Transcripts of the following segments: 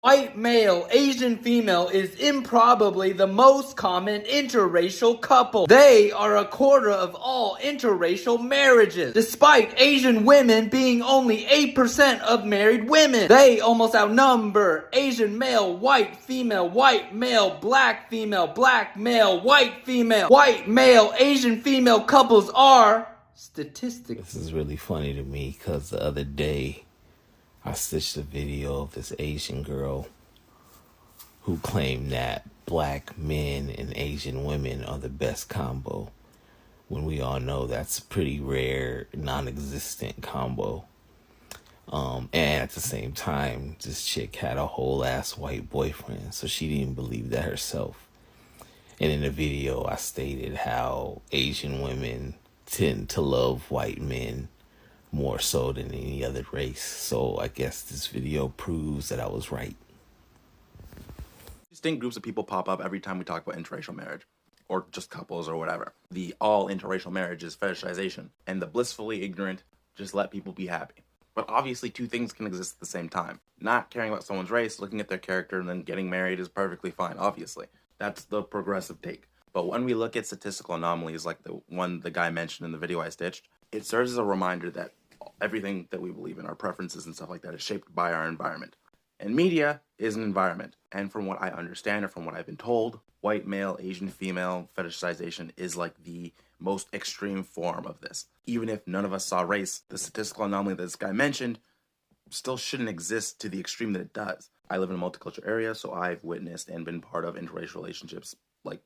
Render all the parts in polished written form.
White male, Asian female is improbably the most common interracial couple. They are a quarter of all interracial marriages, despite Asian women being only 8% of married women. They almost outnumber Asian male, white male, black male, white male, Asian female couples are statistically. This is really funny to me because the other day I stitched a video of this Asian girl who claimed that black men and Asian women are the best combo, when we all know that's a pretty rare, non-existent combo. And at the same time, this chick had a whole ass white boyfriend, so she didn't believe that herself. And in the video, I stated how Asian women tend to love white men more so than any other race. So I guess this video proves that I was right. Distinct groups of people pop up every time we talk about interracial marriage, or just couples or whatever. The all interracial marriage is fetishization, and the blissfully ignorant just let people be happy. But obviously two things can exist at the same time. Not caring about someone's race, looking at their character, and then getting married is perfectly fine, obviously. That's the progressive take. But when we look at statistical anomalies like the one the guy mentioned in the video I stitched, it serves as a reminder that everything that we believe in, our preferences and stuff like that, is shaped by our environment. And media is an environment. And from what I understand, or from what I've been told, white male, Asian female fetishization is like the most extreme form of this. Even if none of us saw race, the statistical anomaly that this guy mentioned still shouldn't exist to the extreme that it does. I live in a multicultural area, so I've witnessed and been part of interracial relationships. Like,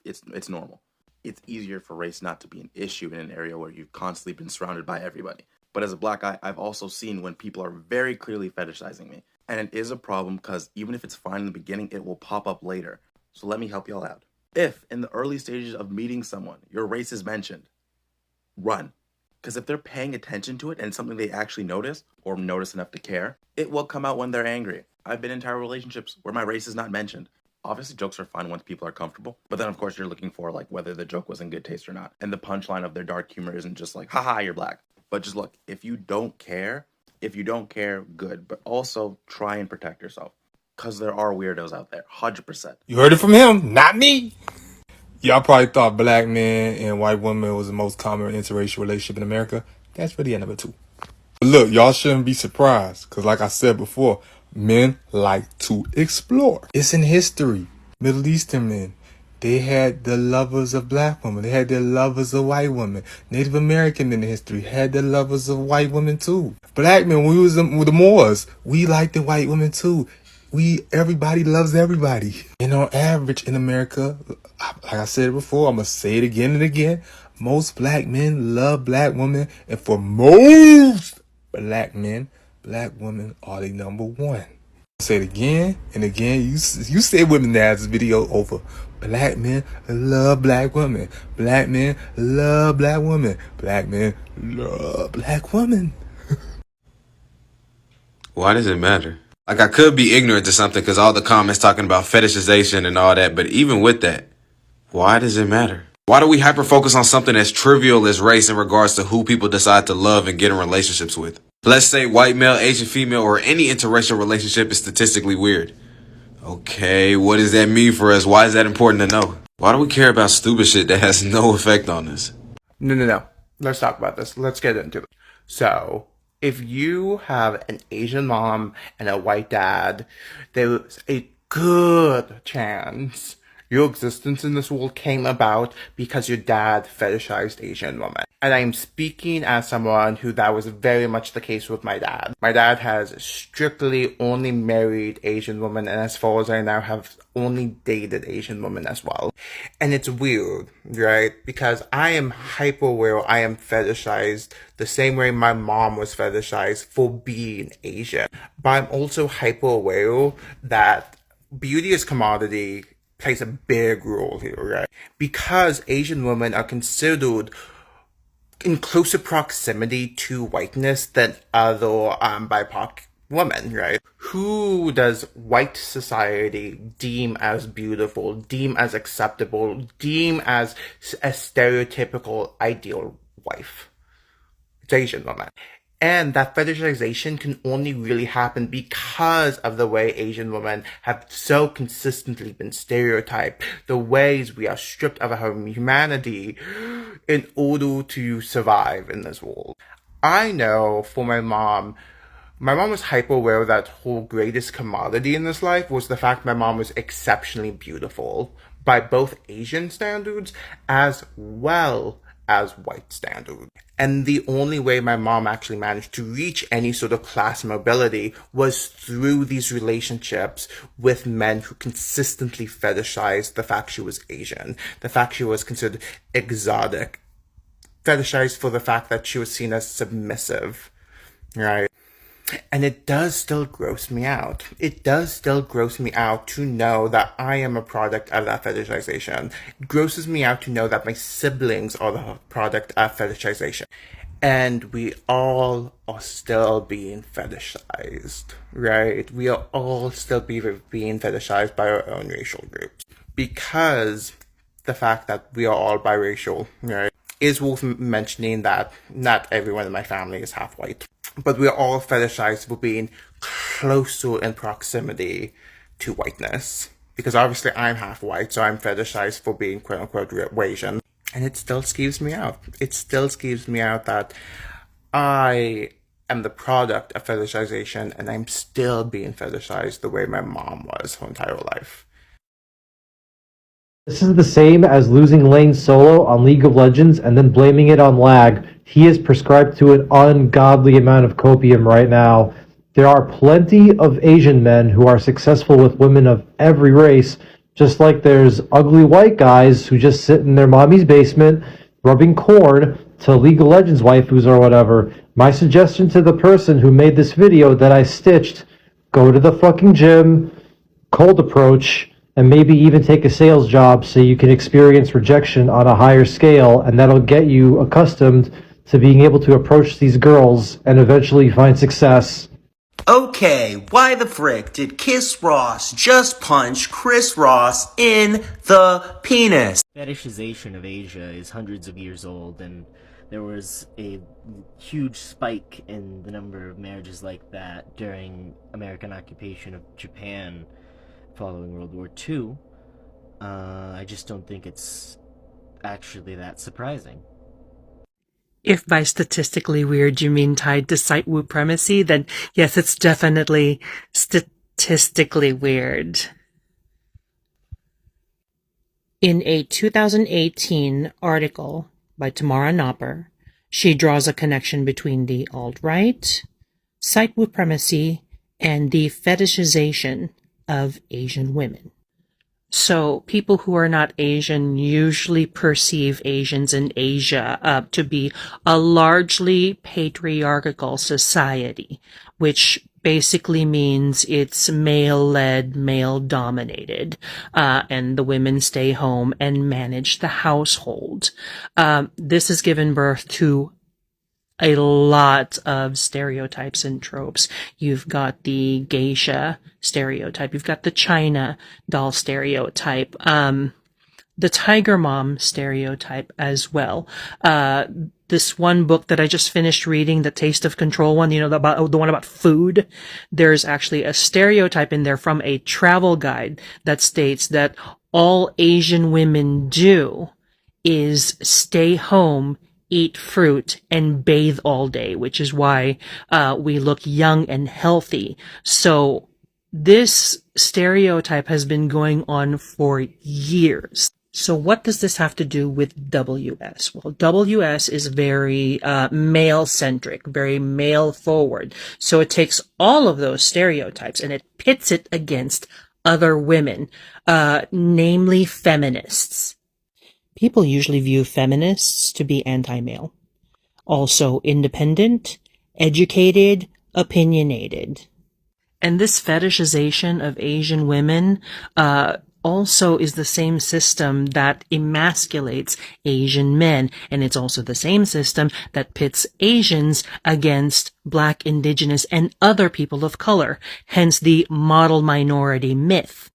it's normal. It's easier for race not to be an issue in an area where you've constantly been surrounded by everybody. But as a black guy, I've also seen when people are very clearly fetishizing me. And it is a problem because even if it's fine in the beginning, it will pop up later. So let me help y'all out. If in the early stages of meeting someone, your race is mentioned, run. Because if they're paying attention to it and something they actually notice, or notice enough to care, it will come out when they're angry. I've been in entire relationships where my race is not mentioned. Obviously, jokes are fun once people are comfortable. But then, of course, you're looking for like whether the joke was in good taste or not. And the punchline of their dark humor isn't just like, haha, you're black. But just look, if you don't care, good. But also try and protect yourself. Because there are weirdos out there, 100%. You heard it from him, not me. Y'all probably thought black men and white women was the most common interracial relationship in America. That's really a number two. But look, y'all shouldn't be surprised, because like I said before, men like to explore. It's in history. Middle Eastern men, they had the lovers of black women. They had their lovers of white women. Native American in the history had their lovers of white women too. Black men, when we was the Moors, we liked the white women too. Everybody loves everybody. And on average in America, like I said before, I'm going to say it again and again. Most black men love black women. And for most black men, black women are the number one. I'll say it again and again. You say it with me now, this video over. Black men love black women. Black men love black women. Black men love black women. Why does it matter? Like, I could be ignorant to something because all the comments talking about fetishization and all that, but even with that, why does it matter? Why do we hyper-focus on something as trivial as race in regards to who people decide to love and get in relationships with? Let's say white male, Asian female, or any interracial relationship is statistically weird. Okay, what does that mean for us? Why is that important to know? Why do we care about stupid shit that has no effect on us? No. Let's talk about this. Let's get into it. So, if you have an Asian mom and a white dad, there's a good chance your existence in this world came about because your dad fetishized Asian women. And I'm speaking as someone who that was very much the case with my dad. My dad has strictly only married Asian women, and as far as I now have only dated Asian women as well. And it's weird, right? Because I am hyper aware I am fetishized the same way my mom was fetishized for being Asian. But I'm also hyper aware that beauty is commodity plays a big role here, right? Because Asian women are considered in closer proximity to whiteness than other BIPOC women, right? Who does white society deem as beautiful, deem as acceptable, deem as a stereotypical ideal wife? It's Asian women. And that fetishization can only really happen because of the way Asian women have so consistently been stereotyped, the ways we are stripped of our humanity in order to survive in this world. I know for my mom was hyper aware that her greatest commodity in this life was the fact my mom was exceptionally beautiful by both Asian standards as well as white standards. And the only way my mom actually managed to reach any sort of class mobility was through these relationships with men who consistently fetishized the fact she was Asian, the fact she was considered exotic, fetishized for the fact that she was seen as submissive, right? And it does still gross me out. It does still gross me out to know that I am a product of that fetishization. It grosses me out to know that my siblings are the product of fetishization. And we all are still being fetishized, right? We are all still being fetishized by our own racial groups. Because the fact that we are all biracial, right? Is worth mentioning that not everyone in my family is half white. But we're all fetishized for being closer in proximity to whiteness. Because obviously I'm half white, so I'm fetishized for being quote-unquote Asian. And it still skeeves me out. It still skeeves me out that I am the product of fetishization and I'm still being fetishized the way my mom was her entire life. This is the same as losing lane solo on League of Legends and then blaming it on lag. He is prescribed to an ungodly amount of copium right now. There are plenty of Asian men who are successful with women of every race, just like there's ugly white guys who just sit in their mommy's basement rubbing corn to League of Legends waifus or whatever. My suggestion to the person who made this video that I stitched, go to the fucking gym, cold approach, and maybe even take a sales job so you can experience rejection on a higher scale, and that'll get you accustomed to being able to approach these girls and eventually find success. Okay, why the frick did Kiss Ross just punch Chris Ross in the penis? Fetishization of Asia is hundreds of years old, and there was a huge spike in the number of marriages like that during American occupation of Japan following World War II. I just don't think it's actually that surprising. If by statistically weird you mean tied to site supremacy, then yes, it's definitely statistically weird. In a 2018 article by Tamara Nopper, she draws a connection between the alt-right, site supremacy, and the fetishization of Asian women. So people who are not Asian usually perceive Asians in Asia to be a largely patriarchal society, which basically means it's male-led, male-dominated, and the women stay home and manage the household. This has given birth to a lot of stereotypes and tropes. You've got the geisha stereotype. You've got the China doll stereotype. The tiger mom stereotype as well. This one book that I just finished reading, the Taste of Control one, you know, the one about food. There's actually a stereotype in there from a travel guide that states that all Asian women do is stay home, eat fruit, and bathe all day, which is why we look young and healthy. So this stereotype has been going on for years. So what does this have to do with WS? Well, WS is very male-centric, very male-forward. So it takes all of those stereotypes and it pits it against other women, namely feminists. People usually view feminists to be anti-male. Also independent, educated, opinionated. And this fetishization of Asian women also is the same system that emasculates Asian men. And it's also the same system that pits Asians against Black, Indigenous, and other people of color. Hence the model minority myth.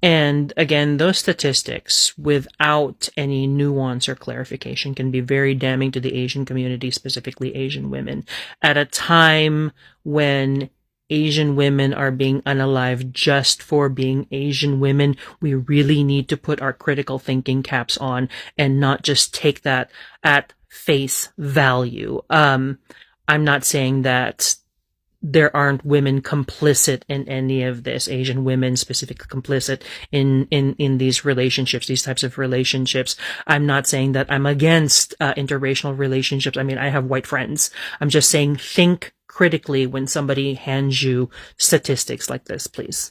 And again, those statistics, without any nuance or clarification, can be very damning to the Asian community, specifically Asian women, at a time when Asian women are being unalived just for being Asian women. We really need to put our critical thinking caps on and not just take that at face value. I'm not saying that there aren't women complicit in any of this, Asian women specifically complicit in these relationships, these types of relationships. I'm not saying that I'm against interracial relationships. I mean, I have white friends. I'm just saying think critically when somebody hands you statistics like this, please.